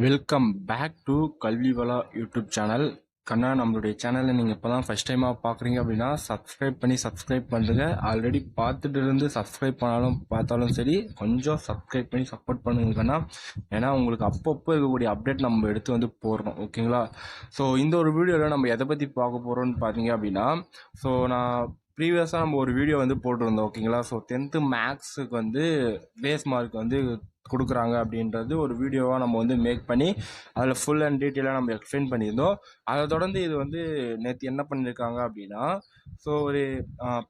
Welcome back to Kalvivala YouTube channel. கண்ணா, நம்மளுடைய சேனலை நீங்கள் இப்போ தான் ஃபஸ்ட் டைமாக பார்க்குறீங்க அப்படின்னா சப்ஸ்கிரைப் பண்ணுங்க. ஆல்ரெடி பார்த்துட்டு இருந்து சப்ஸ்கிரைப் பார்த்தாலும் சரி, கொஞ்சம் சப்ஸ்கிரைப் பண்ணி சப்போர்ட் பண்ணுங்க கண்ணா. ஏன்னா உங்களுக்கு அப்பப்போ இருக்கக்கூடிய அப்டேட் நம்ம எடுத்து வந்து போடுறோம், ஓகேங்களா? ஸோ இந்த ஒரு வீடியோவில் நம்ம எதை பற்றி பார்க்க போகிறோம்னு பார்த்தீங்க அப்படின்னா, ஸோ நான் ப்ரீவியஸாக நம்ம ஒரு வீடியோ வந்து போட்டிருந்தோம், ஓகேங்களா? ஸோ 10th மேக்ஸுக்கு வந்து பேஸ் மார்க் வந்து கொடுக்குறாங்க அப்படின்றது ஒரு வீடியோவாக நம்ம வந்து மேக் பண்ணி அதில் ஃபுல் அண்ட் டீட்டெயிலாக நம்ம எக்ஸ்பிளைன் பண்ணியிருந்தோம். அதை தொடர்ந்து இது வந்து நேற்று என்ன பண்ணியிருக்காங்க அப்படின்னா, ஸோ ஒரு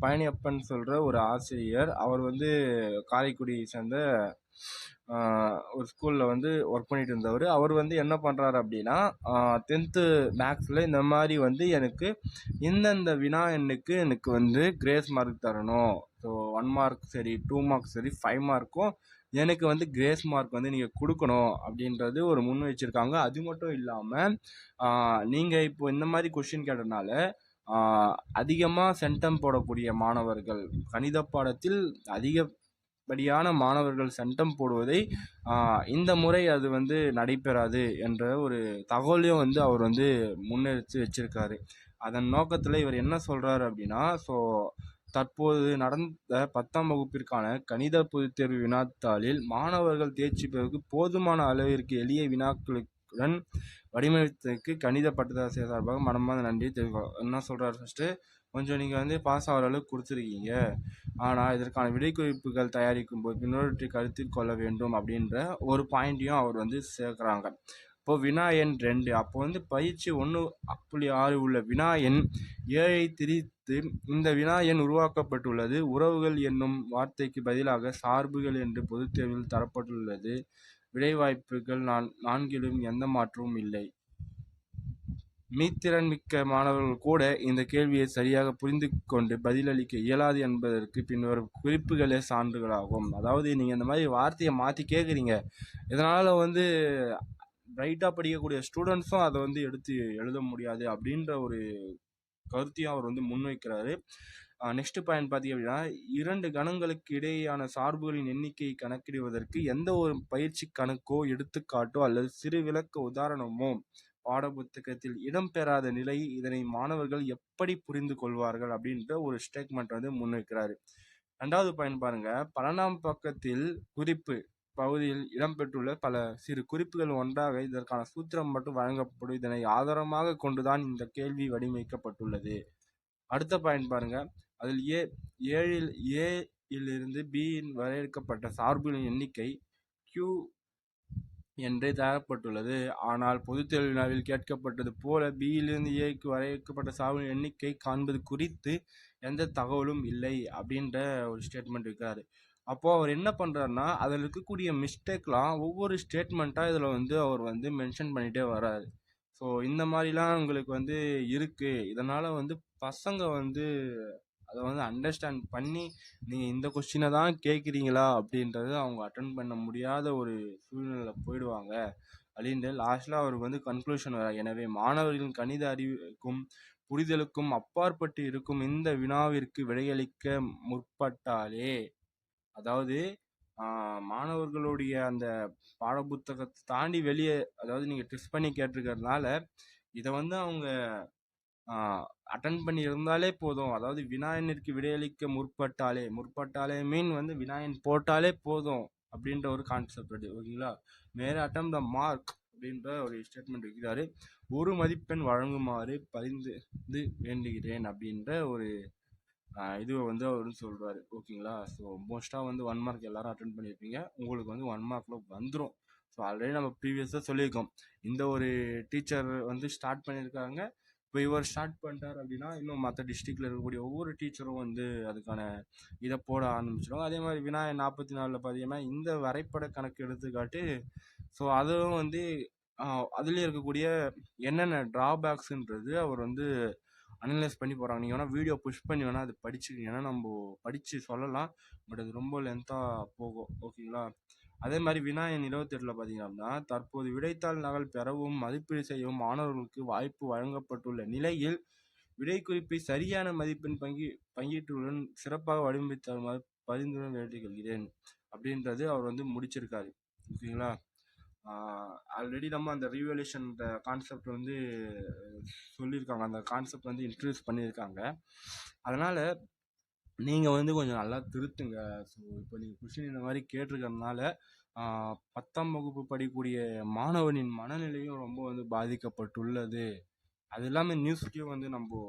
பழனியப்பன் சொல்கிற ஒரு ஆசிரியர், அவர் வந்து காரைக்குடி சேர்ந்த ஒரு ஸ்கூலில் வந்து ஒர்க் பண்ணிட்டு இருந்தவர். அவர் வந்து என்ன பண்ணுறாரு அப்படின்னா, 10th மேக்ஸில் இந்த மாதிரி வந்து எனக்கு இந்தந்த வினா எனக்கு வந்து கிரேஸ் மார்க் தரணும். ஸோ 1 மார்க் சரி, 2 மார்க் சரி, 5 மார்க்கும் எனக்கு வந்து கிரேஸ் மார்க் வந்து நீங்கள் கொடுக்கணும் அப்படின்றது ஒரு முன் வச்சுருக்காங்க. அது மட்டும் இல்லாமல் நீங்கள் இப்போ இந்த மாதிரி கொஷின் கேட்டதுனால அதிகமாக சென்டம் போடக்கூடிய மாணவர்கள், கணித பாடத்தில் அதிகப்படியான மாணவர்கள் சென்டம் போடுவதை இந்த முறை அது வந்து நடைபெறாது என்ற ஒரு தகவலையும் வந்து அவர் வந்து முன்னெடுத்து வச்சிருக்காரு. அதன் நோக்கத்தில் இவர் என்ன சொல்கிறாரு அப்படின்னா, ஸோ தற்போது நடந்த 10ஆம் வகுப்பிற்கான கணித பொதுத்தேர்வு வினாத்தாளில் மாணவர்கள் தேர்ச்சி பெறுவதற்கு போதுமான அளவிற்கு எளிய வினாக்களுடன் வடிவமைத்ததற்கு கணித பட்டதாசிரியர் சார்பாக மனமார்ந்த நன்றி தெரிவிக்கிறோம். என்ன சொல்கிறார், ஃபஸ்ட்டு கொஞ்சம் நீங்கள் வந்து பாஸ் ஆகிற அளவுக்கு கொடுத்துருக்கீங்க, ஆனால் இதற்கான விடை குறிப்புகள் தயாரிக்கும் போது பின்னோட்டத்தை கருத்தில் கொள்ள வேண்டும் அப்படின்ற ஒரு பாயிண்ட்டையும் அவர் வந்து சேர்க்குறாங்க. இப்போ வினா எண் 2, அப்போ வந்து பயிற்சி 1.6 உள்ள வினா எண் 7ஐ திரித்து இந்த வினா எண் உருவாக்கப்பட்டுள்ளது. உறவுகள் என்னும் வார்த்தைக்கு பதிலாக சார்புகள் என்று பொதுத் தேர்வில் தரப்பட்டுள்ளது. விடை வாய்ப்புகள் நான்கிலும் எந்த மாற்றமும் இல்லை. மீத்திறன் மிக்க மாணவர்கள் கூட இந்த கேள்வியை சரியாக புரிந்து கொண்டு பதிலளிக்க இயலாது என்பதற்கு பின்வரும் குறிப்புகளே சான்றுகளாகும். அதாவது நீங்கள் இந்த மாதிரி வார்த்தையை மாற்றி கேட்குறீங்க, இதனால் வந்து ரைட்டாக படிக்கக்கூடிய ஸ்டூடெண்ட்ஸும் அதை வந்து எடுத்து எழுத முடியாது அப்படின்ற ஒரு கருத்தையும் அவர் வந்து முன்வைக்கிறாரு. நெக்ஸ்ட் பாயிண்ட் பார்த்தீங்க அப்படின்னா, 2 கணங்களுக்கு இடையேயான சார்புகளின் எண்ணிக்கையை கணக்கிடுவதற்கு எந்த ஒரு பயிற்சி கணக்கோ, எடுத்துக்காட்டோ அல்லது சிறு விளக்க உதாரணமோ பாடப்புத்தகத்தில் இடம்பெறாத நிலை, இதனை மாணவர்கள் எப்படி புரிந்து கொள்வார்கள் அப்படின்ற ஒரு ஸ்டேட்மெண்ட் வந்து முன்வைக்கிறாரு. 2வது பாயிண்ட் பாருங்க, 12ஆம் பக்கத்தில் குறிப்பு பகுதியில் இடம்பெற்றுள்ள பல சிறு குறிப்புகள் ஒன்றாக இதற்கான சூத்திரம் மட்டும் வழங்கப்படும். இதனை ஆதாரமாக கொண்டுதான் இந்த கேள்வி வடிவமைக்கப்பட்டுள்ளது. அடுத்த பாயிண்ட் பாருங்க, அதில் ஏ இலிருந்து பி வரையறுக்கப்பட்ட சார்புகளின் எண்ணிக்கை Q என்றே தரப்பட்டுள்ளது. ஆனால் பொதுத் தேர்வு வினாவில் கேட்கப்பட்டது போல பியிலிருந்து ஏக்கு வரையறுக்கப்பட்ட சார்புகளின் எண்ணிக்கை காண்பது குறித்து எந்த தகவலும் இல்லை அப்படின்ற ஒரு ஸ்டேட்மெண்ட் இருக்காரு. அப்போது அவர் என்ன பண்ணுறாருன்னா, அதில் இருக்கக்கூடிய மிஸ்டேக்லாம் ஒவ்வொரு ஸ்டேட்மெண்ட்டாக இதில் வந்து அவர் வந்து மென்ஷன் பண்ணிகிட்டே வர்றாரு. ஸோ இந்த மாதிரிலாம் உங்களுக்கு வந்து இருக்குது. இதனால் வந்து பசங்க வந்து அதை வந்து அண்டர்ஸ்டாண்ட் பண்ணி நீங்கள் இந்த கொஸ்டினை தான் கேட்குறீங்களா அப்படின்றது அவங்க அட்டன் பண்ண முடியாத ஒரு சூழ்நிலை போயிடுவாங்க அப்படின்ட்டு லாஸ்ட்டில் அவருக்கு வந்து கன்க்ளூஷன் வர. எனவே மாணவர்களின் கணித அறிவுக்கும் புரிதலுக்கும் அப்பாற்பட்டு இருக்கும் இந்த வினாவிற்கு விடையளிக்க முற்பட்டாலே, அதாவது மாணவர்களுடைய அந்த பாடப்புத்தகத்தை தாண்டி வெளியே, அதாவது நீங்கள் டெஸ்ட் பண்ணி கேட்டிருக்கிறதுனால இதை வந்து அவங்க அட்டன் பண்ணி இருந்தாலே போதும். அதாவது வினாயனிற்கு விடையளிக்க முற்பட்டாலே மீன் வந்து வினாயன் போட்டாலே போதும் அப்படின்ற ஒரு கான்செப்ட் அது, ஓகேங்களா? மேலே அட்டம் த மார்க் அப்படின்ற ஒரு ஸ்டேட்மெண்ட் வைக்கிறாரு. 1 மதிப்பெண் வழங்குமாறு பரிந்து வேண்டுகிறேன் அப்படின்ற ஒரு இதுவை வந்து அவர் சொல்கிறாரு, ஓகேங்களா? ஸோ மோஸ்ட்டாக வந்து 1 மார்க் எல்லாரும் அட்டன் பண்ணியிருப்பீங்க, உங்களுக்கு வந்து 1 மார்க்கில் வந்துடும். ஸோ ஆல்ரெடி நம்ம ப்ரீவியஸாக சொல்லியிருக்கோம், இந்த ஒரு டீச்சர் வந்து ஸ்டார்ட் பண்ணியிருக்காங்க. இப்போ இவர் ஸ்டார்ட் பண்ணிட்டார் அப்படின்னா இன்னும் மற்ற டிஸ்ட்ரிக்டில் இருக்கக்கூடிய ஒவ்வொரு டீச்சரும் வந்து அதுக்கான இதை போட ஆரம்பிச்சிடுவாங்க. அதே மாதிரி விநாயகர் 44 பார்த்தீங்கன்னா இந்த வரைபட கணக்கு எடுத்துக்காட்டு. ஸோ அதுவும் வந்து அதுலேயும் இருக்கக்கூடிய என்னென்ன ட்ராபேக்ஸுன்றது அவர் வந்து அனலைஸ் பண்ணி போகிறாங்க. நீங்கள் வேணால் வீடியோ புஷ் பண்ணி வேணால் அது படிச்சுக்கிங்க, ஏன்னா நம்ம படித்து சொல்லலாம், பட் அது ரொம்ப லென்த்தாக போகும், ஓகேங்களா? அதே மாதிரி விநாயகன் 28 பார்த்தீங்க அப்படின்னா, தற்போது விடைத்தாள் நகல் பெறவும் மதிப்பீடு செய்யவும் மாணவர்களுக்கு வாய்ப்பு வழங்கப்பட்டுள்ள நிலையில் விடை குறிப்பை சரியான மதிப்பெண் பங்கீட்டுடன் சிறப்பாக வடிவமைத்தருமாறு பரிந்துரை வேண்டிக் கொள்கிறேன் அப்படின்றது அவர் வந்து முடிச்சிருக்காரு, ஓகேங்களா? ஆல்ரெடி நம்ம அந்த ரீவல்யூஷன் கான்செப்ட் வந்து சொல்லியிருக்காங்க, அந்த கான்செப்ட் வந்து இன்ட்ரடியூஸ் பண்ணியிருக்காங்க. அதனால் நீங்கள் வந்து கொஞ்சம் நல்லா திருத்துங்க. ஸோ இப்போ நீங்கள் கொஷின் இந்த மாதிரி கேட்டிருக்கறதுனால 10ஆம் வகுப்பு படிக்கக்கூடிய மாணவனின் மனநிலையும் ரொம்ப வந்து பாதிக்கப்பட்டுள்ளது. அது இல்லாமல் நியூஸ்லேயும் வந்து நம்ம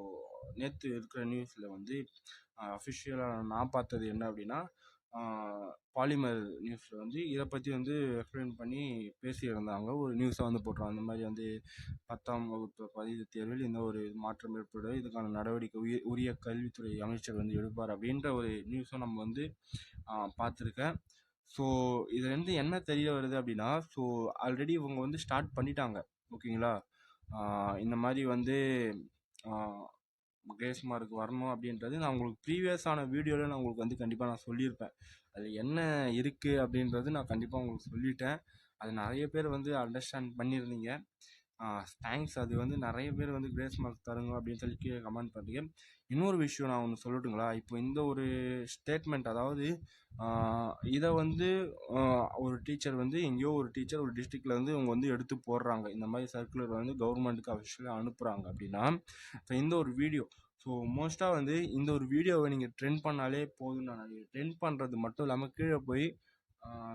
நேற்று இருக்கிற நியூஸில் வந்து அஃபிஷியலாக நான் பார்த்தது என்ன அப்படின்னா, பாலிமர் நியூஸில் வந்து இதை பற்றி வந்து எக்ஸ்பிளைன் பண்ணி பேசியிருந்தாங்க. ஒரு நியூஸை வந்து போட்டுருவாங்க, அந்த மாதிரி வந்து 10ஆம் வகுப்பு பதிவு தேர்வில் இந்த ஒரு மாற்றம் ஏற்பட இதுக்கான நடவடிக்கை உரிய கல்வித்துறை அமைச்சர் வந்து எடுப்பார் அப்படின்ற ஒரு நியூஸும் நம்ம வந்து பார்த்துருக்கேன். ஸோ இதுலேருந்து என்ன தெரிய வருது அப்படின்னா, ஸோ ஆல்ரெடி இவங்க வந்து ஸ்டார்ட் பண்ணிட்டாங்க, ஓகேங்களா. இந்த மாதிரி வந்து கிரேஸ் மார்க் வரணும் அப்படின்றது நான் உங்களுக்கு ப்ரீவியஸான வீடியோவில் நான் உங்களுக்கு வந்து கண்டிப்பாக நான் சொல்லியிருப்பேன். அது என்ன இருக்குது அப்படின்றது நான் கண்டிப்பாக உங்களுக்கு சொல்லிட்டேன். அது நிறைய பேர் வந்து அண்டர்ஸ்டாண்ட் பண்ணியிருந்தீங்க. தேங்க்ஸ். அது வந்து நிறைய பேர் வந்து கிரேஸ் மார்க் தருங்க அப்படின்னு சொல்லி கீழே கமெண்ட் பண்ணுறீங்க. இன்னொரு விஷயம் நான் ஒன்று சொல்லட்டுங்களா. இப்போ இந்த ஒரு ஸ்டேட்மெண்ட், அதாவது இதை வந்து ஒரு டீச்சர் வந்து எங்கேயோ ஒரு டீச்சர் ஒரு டிஸ்ட்ரிக்டில் வந்து இவங்க வந்து எடுத்து போடுறாங்க, இந்த மாதிரி சர்க்குலர் வந்து கவர்மெண்ட்டுக்கு அஃபிஷியலாக அனுப்புகிறாங்க அப்படின்னா, இப்போ இந்த ஒரு வீடியோ, ஸோ மோஸ்ட்டாக வந்து இந்த ஒரு வீடியோவை நீங்கள் ட்ரெண்ட் பண்ணாலே போதும். நான் ட்ரெண்ட் பண்ணுறது மட்டும் இல்லாமல் கீழே போய்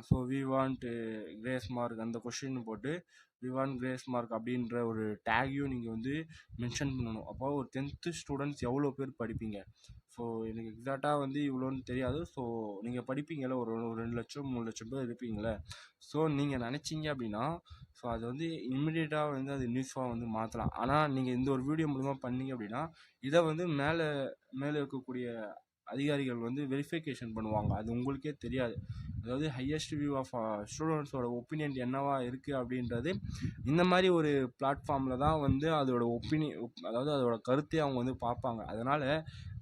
so we want grace mark அந்த கொஷின் போட்டு வி வாண்ட் கிரேஸ் மார்க் அப்படின்ற ஒரு டேக்கையும் நீங்கள் வந்து மென்ஷன் பண்ணணும். அப்போ ஒரு 10th ஸ்டூடெண்ட்ஸ் எவ்வளோ பேர் படிப்பீங்க? ஸோ எனக்கு எக்ஸாக்டாக வந்து இவ்வளோன்னு தெரியாது. ஸோ நீங்கள் படிப்பீங்களே ஒரு 2 லட்சம் 3 லட்சம் பேர் இருப்பீங்களே. ஸோ நீங்கள் நினச்சிங்க அப்படின்னா ஸோ அது வந்து இம்மிடியேட்டாக வந்து அது நியூஸாக வந்து மாற்றலாம். ஆனால் நீங்கள் இந்த ஒரு வீடியோ மூலமாக பண்ணீங்க அப்படின்னா இதை வந்து மேலே இருக்கக்கூடிய அதிகாரிகள் வந்து வெரிஃபிகேஷன் பண்ணுவாங்க. அது உங்களுக்கே தெரியாது. அதாவது ஹையஸ்ட் வியூ ஆஃப் ஸ்டூடெண்ட்ஸோட ஒப்பீனியன் என்னவா இருக்குது அப்படின்றது இந்த மாதிரி ஒரு பிளாட்ஃபார்மில் தான் வந்து அதோட அதாவது அதோட கருத்தை அவங்க வந்து பார்ப்பாங்க. அதனால்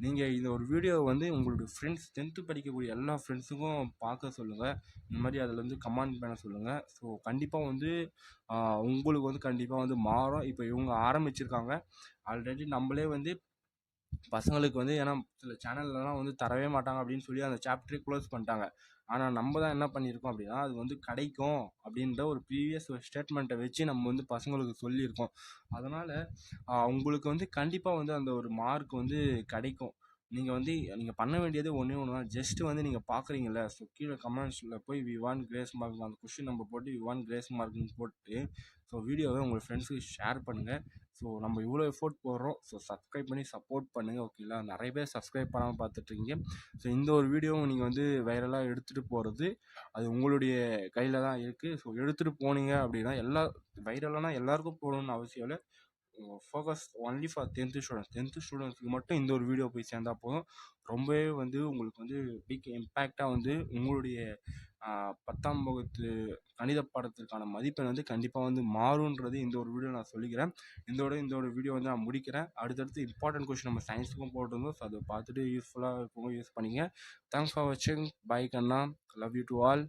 நீங்கள் இந்த ஒரு வீடியோவை வந்து உங்களுடைய ஃப்ரெண்ட்ஸ் 10th படிக்கக்கூடிய எல்லா ஃப்ரெண்ட்ஸுக்கும் பார்க்க சொல்லுங்கள். இந்த மாதிரி அதில் வந்து கமெண்ட் பண்ண சொல்லுங்கள். ஸோ கண்டிப்பாக வந்து உங்களுக்கு வந்து கண்டிப்பாக வந்து மாறும். இப்போ இவங்க ஆரம்பிச்சிருக்காங்க. ஆல்ரெடி நம்மளே வந்து பசங்களுக்கு வந்து, ஏன்னா சில சேனல்லலாம் வந்து தரவே மாட்டாங்க அப்படின்னு சொல்லி அந்த சாப்டரே க்ளோஸ் பண்ணிட்டாங்க. ஆனால் நம்ம தான் என்ன பண்ணியிருக்கோம் அப்படின்னா, அது வந்து கிடைக்கும் அப்படின்ற ஒரு ப்ரீவியஸ் ஒரு ஸ்டேட்மெண்ட்டை வச்சு நம்ம வந்து பசங்களுக்கு சொல்லியிருக்கோம். அதனால் உங்களுக்கு வந்து கண்டிப்பாக வந்து அந்த ஒரு மார்க் வந்து கிடைக்கும். நீங்கள் பண்ண வேண்டியது ஒன்றே ஒன்று தான். ஜஸ்ட்டு வந்து நீங்கள் பார்க்குறீங்கல்ல, ஸோ கீழே கமெண்ட்ஸில் போய் வி வாண்ட் கிரேஸ் மார்க் அந்த கொஷின் நம்ம போட்டு வி வாண்ட் கிரேஸ் மார்க்னு போட்டு ஸோ வீடியோவை உங்கள் ஃப்ரெண்ட்ஸுக்கு ஷேர் பண்ணுங்கள். ஸோ நம்ம இவ்வளோ எஃபோர்ட் போடுறோம். ஸோ சப்ஸ்கிரைப் பண்ணி சப்போர்ட் பண்ணுங்கள், ஓகேங்களா. நிறைய பேர் சப்ஸ்கிரைப் பண்ணாமல் பார்த்துட்ருக்கீங்க. ஸோ இந்த ஒரு வீடியோவும் நீங்கள் வந்து வைரலாக எடுத்துகிட்டு போகிறது அது உங்களுடைய கையில் தான் இருக்குது. ஸோ எடுத்துகிட்டு போனீங்க அப்படின்னா வைரலானா எல்லாருக்கும் போகணுன்னு அவசியம் இல்லை. ஃபோக்கஸ் ஒன்லி ஃபார் 10th ஸ்டூடெண்ட்ஸுக்கு மட்டும் இந்த ஒரு வீடியோ போய் சேர்ந்தா போதும். ரொம்பவே வந்து உங்களுக்கு வந்து பிக் இம்பேக்டாக வந்து உங்களுடைய 10ஆம் வகுப்பு கணித பாடத்திற்கான மதிப்பெண் வந்து கண்டிப்பாக வந்து மாறுன்றது இந்த ஒரு வீடியோ நான் சொல்லிக்கிறேன். இந்த ஒரு வீடியோ வந்து நான் முடிக்கிறேன். அடுத்தடுத்து இம்பார்ட்டன்ட் கொஸ்டின் நம்ம சயின்ஸுக்கும் போட்டிருந்தோம். ஸோ அதை பார்த்துட்டு யூஸ்ஃபுல்லாக இருக்கவங்க யூஸ் பண்ணிங்க. தேங்க்ஸ் ஃபார் வாட்சிங். பை கண்ணா. Love you to all.